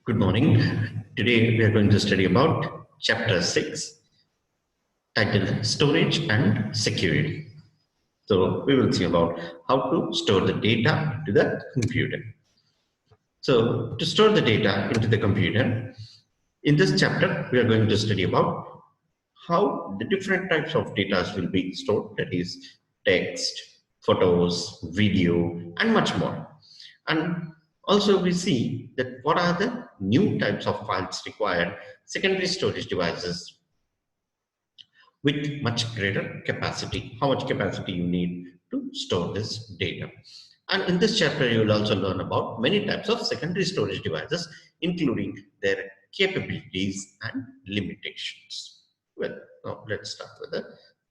Good morning. Today we are going to study about chapter 6 titled Storage and Security. So we will see about how to store the data into the computer. So to store the data into the computer, in this chapter we are going to study about how the different types of data will be stored, that is text, photos, video, and much more. And also we see that what are the new types of files required, secondary storage devices with much greater capacity, how much capacity you need to store this data. And in this chapter, you will also learn about many types of secondary storage devices, including their capabilities and limitations. Well, now let's start with the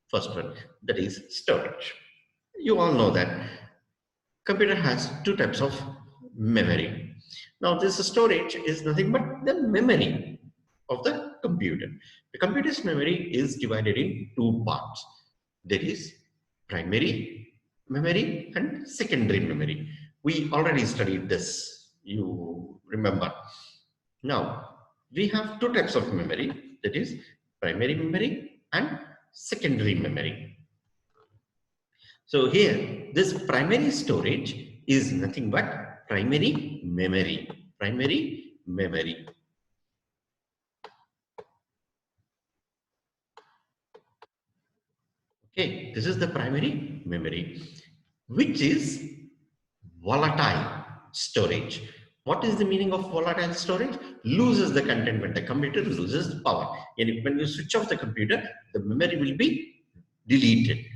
first one, that is storage. You all know that computer has two types of memory. Now this storage is nothing but the memory of the computer. The computer's memory is divided in two parts. There is primary memory and secondary memory. We already studied this, you remember. Now we have two types of memory, that is primary memory and secondary memory. So here, this primary storage is nothing but primary memory. Primary memory. Okay, this is the primary memory, which is volatile storage. What is the meaning of volatile storage? Loses the content when the computer loses power. And when you switch off the computer, the memory will be deleted.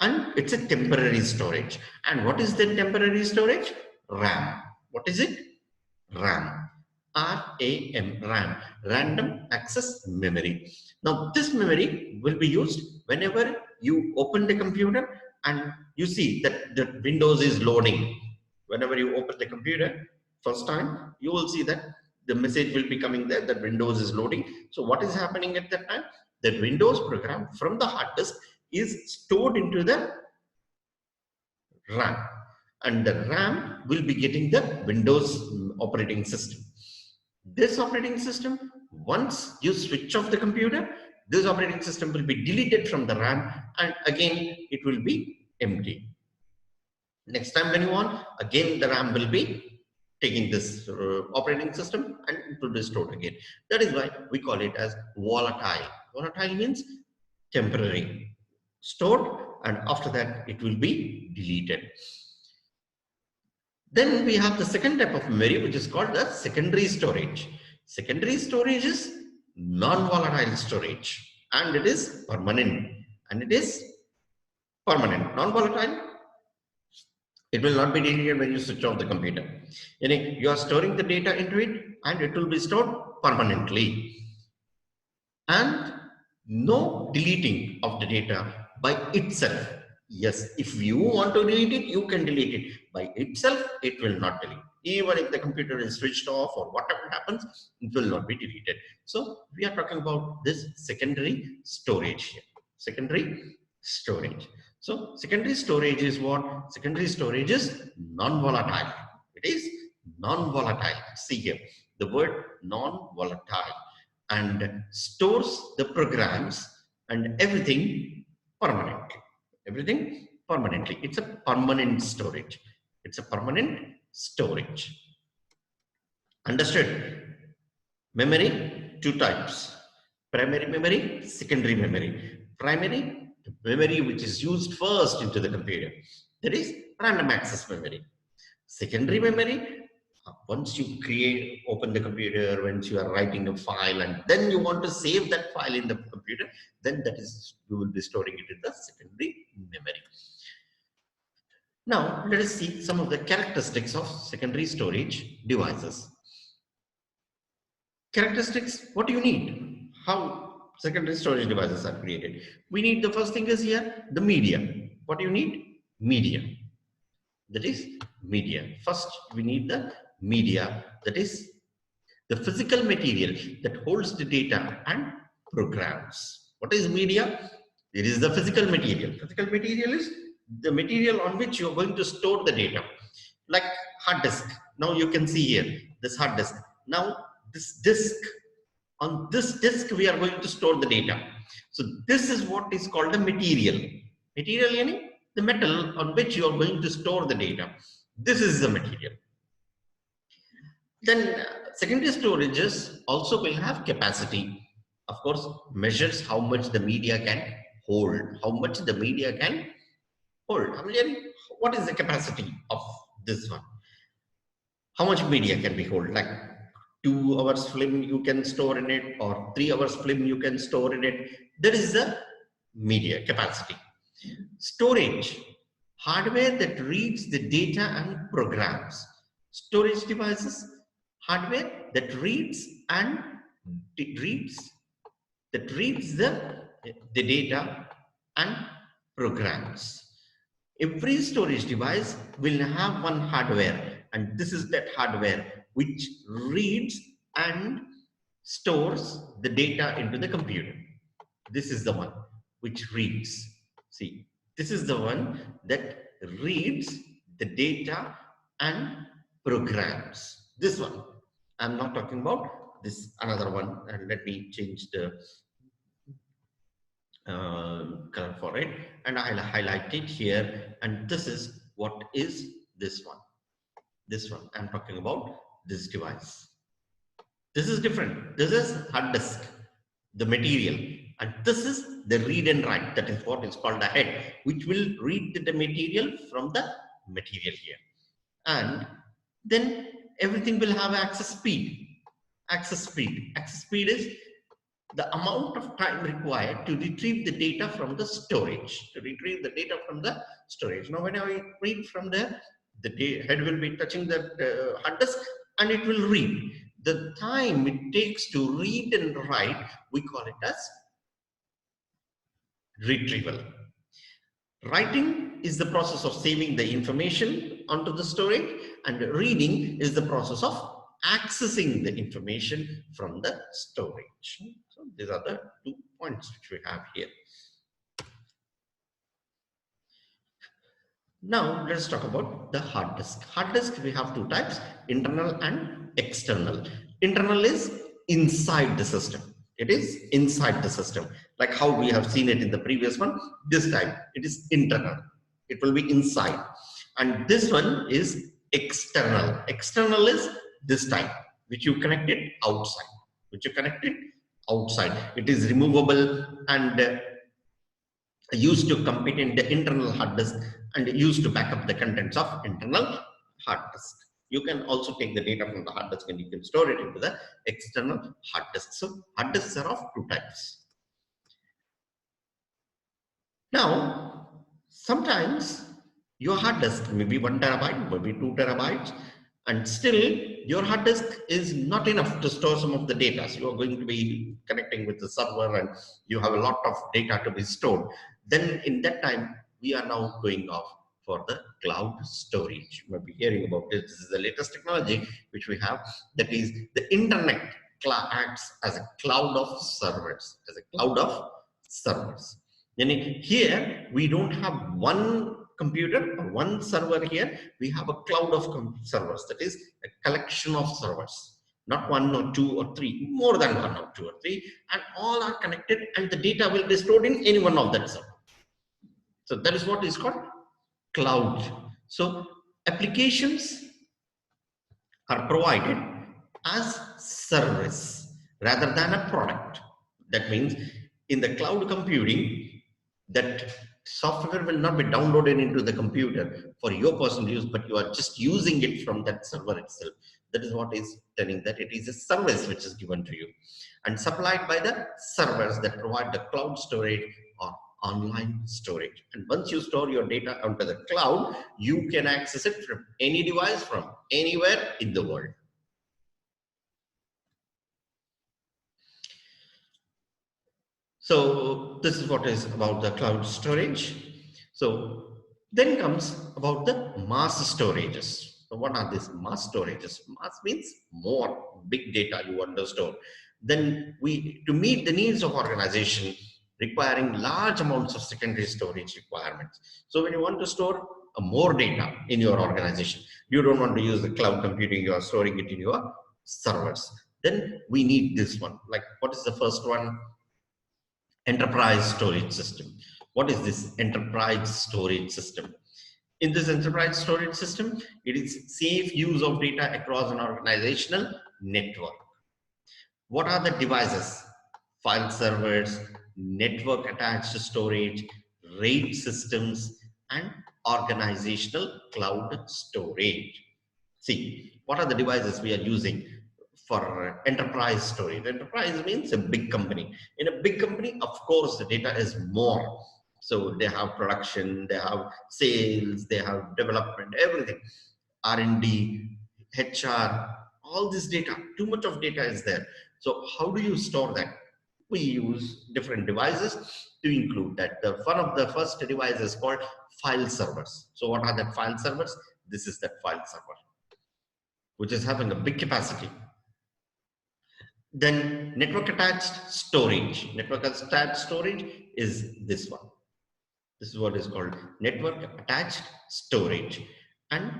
And it's a temporary storage. And what is the temporary storage? RAM. What is it? RAM. RAM, RAM, random access memory. Now this memory will be used whenever you open the computer and you see that the Windows is loading. Whenever you open the computer first time, you will see that the message will be coming there that Windows is loading. So what is happening at that time? That Windows program from the hard disk is stored into the RAM, and the RAM will be getting the Windows operating system. This operating system, once you switch off the computer, this operating system will be deleted from the RAM and again it will be empty. Next time when you want, again the RAM will be taking this operating system and it will be stored again. That is why we call it as volatile. Volatile means temporary, stored, and after that it will be deleted. Then we have the second type of memory, which is called the secondary storage. Secondary storage is non-volatile storage and it is permanent. Non-volatile, it will not be deleted when you switch off the computer. You are storing the data into it and it will be stored permanently. And no deleting of the data by itself. Yes, if you want to delete it, you can delete it. By itself, it will not delete. Even if the computer is switched off or whatever happens, it will not be deleted. So we are talking about this secondary storage here. Secondary storage. So secondary storage is what? Secondary storage is non-volatile. It is non-volatile. See here, the word non-volatile, and stores the programs and everything permanently. Everything permanently. It's a permanent storage. It's a permanent storage. Understood? Memory, two types. Primary memory, secondary memory. Primary, memory which is used first into the computer. That is random access memory. Secondary memory, once you open the computer, once you are writing a file and then you want to save that file in the computer, then that is, you will be storing it in the secondary memory. Now, let us see some of the characteristics of secondary storage devices. Characteristics, what do you need? How secondary storage devices are created? We need, the first thing is here, the media. What do you need? Media. That is media. First, we need the media, that is the physical material that holds the data and programs. What is media? It is the physical material. Physical material is the material on which you are going to store the data, like hard disk. Now you can see here this hard disk. Now this disk, on this disk we are going to store the data. So this is what is called a material. Material meaning the metal on which you are going to store the data. This is the material. Then secondary storages also will have capacity. Of course, measures how much the media can hold. How much the media can hold. What is the capacity of this one? How much media can be hold? Like 2 hours film you can store in it, or 3 hours film you can store in it. That is the media capacity. Storage, hardware that reads the data and programs. Storage devices, hardware that reads and reads the data and programs. Every storage device will have one hardware, and this is that hardware which reads and stores the data into the computer. This is the one which reads. See, this is the one that reads the data and programs. This one. I'm not talking about this another one. And let me change the color for it, and I'll highlight it here. And this is what is this one. This one. I'm talking about this device. This is different. This is hard disk, the material, and this is the read and write. That is what is called a head, which will read the material from the material here. And then everything will have access speed. Access speed. Access speed is the amount of time required to retrieve the data from the storage. Now, when I read from there, the head will be touching the hard disk, and it will read. The time it takes to read and write, we call it as retrieval. Writing is the process of saving the information onto the storage, and reading is the process of accessing the information from the storage. So these are the 2 points which we have here. Now let's talk about the hard disk. Hard disk, we have 2 types, internal and external. Internal is inside the system. It is inside the system, like how we have seen it in the previous one. This time it is internal. It will be inside. And this one is external. External is this type, which you connected outside. It is removable and used to compete in the internal hard disk and used to back up the contents of internal hard disk. You can also take the data from the hard disk and you can store it into the external hard disk. So hard disks are of 2 types. Now, sometimes your hard disk may be 1 terabyte, maybe 2 terabytes, and still your hard disk is not enough to store some of the data. So you are going to be connecting with the server and you have a lot of data to be stored. Then in that time, we are now going off for the cloud storage. You might be hearing about this. This is the latest technology which we have. That is, the internet acts as a cloud of servers. Then here we don't have one computer or one server here. We have a cloud of servers. That is a collection of servers. Not 1 or 2 or 3, more than 1 or 2 or 3, and all are connected, and the data will be stored in any one of that server. So that is what is called cloud. So applications are provided as service rather than a product. That means in the cloud computing, that software will not be downloaded into the computer for your personal use, but you are just using it from that server itself. That is what is telling that it is a service which is given to you and supplied by the servers that provide the cloud storage or online storage. And once you store your data onto the cloud, you can access it from any device from anywhere in the world. So this is what is about the cloud storage. So then comes about the mass storages. So what are these mass storages? Mass means more, big data you want to store. Then to meet the needs of organization requiring large amounts of secondary storage requirements. So when you want to store more data in your organization, you don't want to use the cloud computing, you are storing it in your servers. Then we need this one. Like, what is the first one? Enterprise storage system. What is this enterprise storage system? In this enterprise storage system, it is safe use of data across an organizational network. What are the devices? File servers, network attached storage, RAID systems, and organizational cloud storage. See, what are the devices we are using for enterprise storage? Enterprise means a big company. In a big company, of course, the data is more. So they have production, they have sales, they have development, everything. R&D, HR, all this data, too much of data is there. So how do you store that? We use different devices to include that. One of the first devices called file servers. So what are the file servers? This is that file server, which is having a big capacity. Then network attached storage. Network attached storage is this one. This is what is called network attached storage. And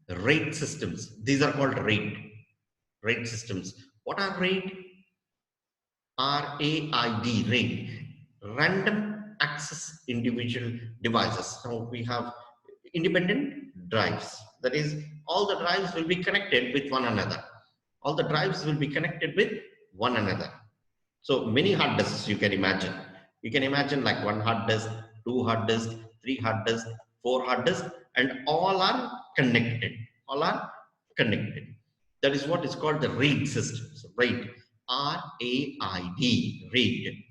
RAID systems. These are called RAID systems. What are RAID? RAID, RAID. Random access individual devices. Now we have independent drives. That is, all the drives will be connected with one another. All the drives will be connected with one another. So many hard disks you can imagine. You can imagine like one hard disk, two hard disks, three hard disks, four hard disks, and all are connected. All are connected. That is what is called the RAID systems. RAID, RAID, RAID.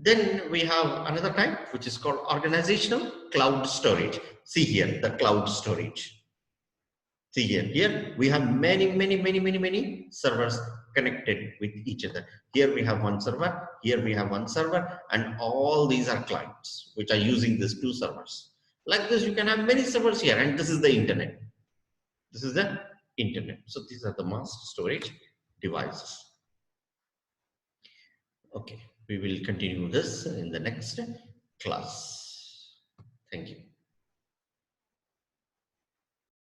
Then we have another type which is called organizational cloud storage. See here, the cloud storage. See here we have many servers connected with each other. Here we have one server, here we have one server, and all these are clients which are using these two servers. Like this, you can have many servers here, and this is the internet. This is the internet. So these are the mass storage devices. Okay, we will continue this in the next class. Thank you.